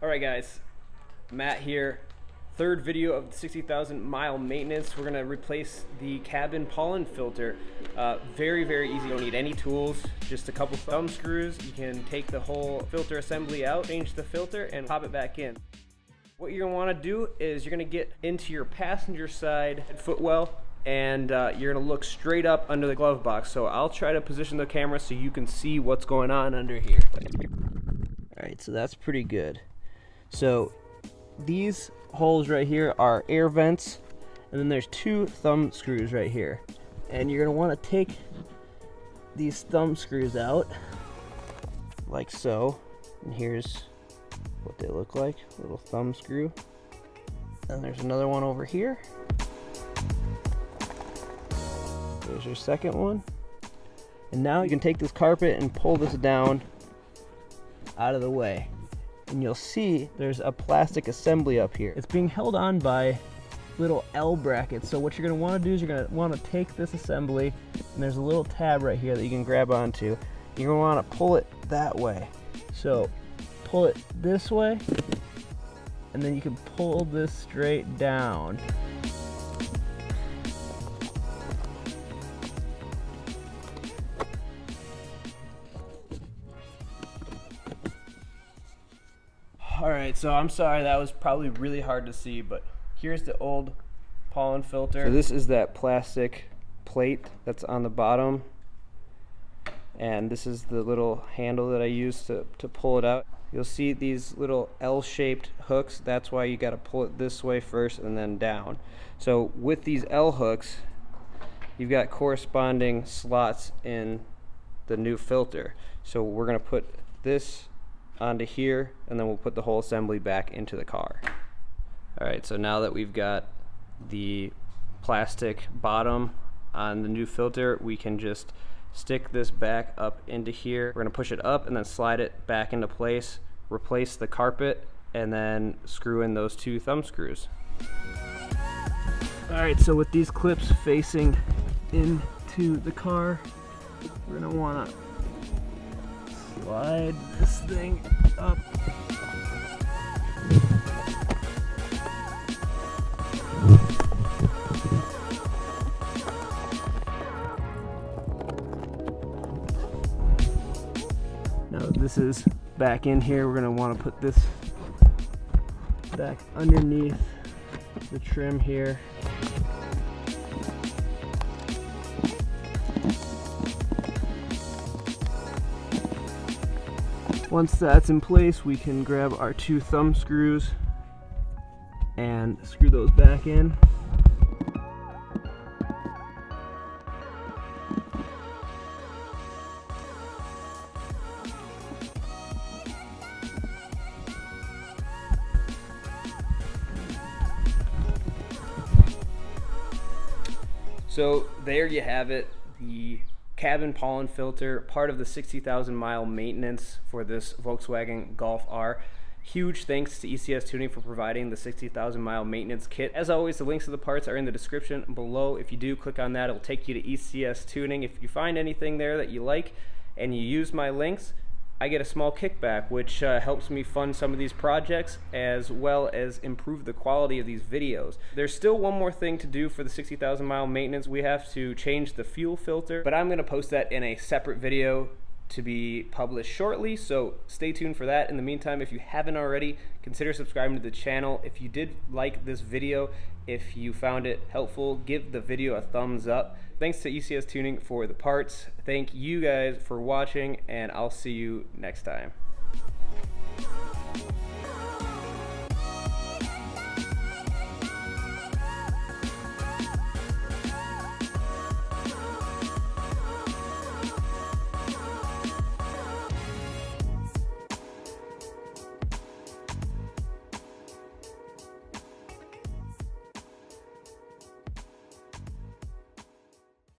Alright guys, Matt here. Third video of the 60,000 mile maintenance. We're going to replace the cabin pollen filter. Very easy. You don't need any tools, just a couple thumb screws. You can take the whole filter assembly out, change the filter, and pop it back in. What you're going to want to do is you're going to get into your passenger side footwell, and you're going to look straight up under the glove box. So I'll try to position the camera so you can see what's going on under here. Alright, so that's pretty good. So these holes right here are air vents, and then there's two thumb screws right here. And you're going to want to take these thumb screws out like so. And here's what they look like, little thumb screw. And there's another one over here. There's your second one. And now you can take this carpet and pull this down out of the way. And you'll see there's a plastic assembly up here. It's being held on by little L brackets. So what you're going to want to do is you're going to want to take this assembly, and there's a little tab right here that you can grab onto. You're going to want to pull it that way. So pull it this way, and then you can pull this straight down. Alright, so I'm sorry, that was probably really hard to see, but here's the old pollen filter. So this is that plastic plate that's on the bottom, and this is the little handle that I use to pull it out. You'll see these little L-shaped hooks. That's why you got to pull it this way first and then down. So with these L hooks, you've got corresponding slots in the new filter. So we're going to put this onto here, and then we'll put the whole assembly back into the car. Alright, so now that we've got the plastic bottom on the new filter, we can just stick this back up into here. We're going to push it up and then slide it back into place, replace the carpet, and then screw in those two thumb screws. Alright, so with these clips facing into the car, we're going to want to slide this thing up. Now this is back in here. We're going to want to put this back underneath the trim here. Once that's in place, we can grab our two thumb screws and screw those back in. So there you have it, the cabin pollen filter, part of the 60,000 mile maintenance for this Volkswagen Golf R. Huge thanks to ECS Tuning for providing the 60,000 mile maintenance kit. As always, the links to the parts are in the description below. If you do click on that, it will take you to ECS Tuning. If you find anything there that you like and you use my links, I get a small kickback, which helps me fund some of these projects as well as improve the quality of these videos. There's still one more thing to do for the 60,000 mile maintenance. We have to change the fuel filter, but I'm going to post that in a separate video to be published shortly, so stay tuned for that. In the meantime, if you haven't already, consider subscribing to the channel. If you did like this video, if you found it helpful, give the video a thumbs up. Thanks to ECS Tuning for the parts. Thank you guys for watching, and I'll see you next time.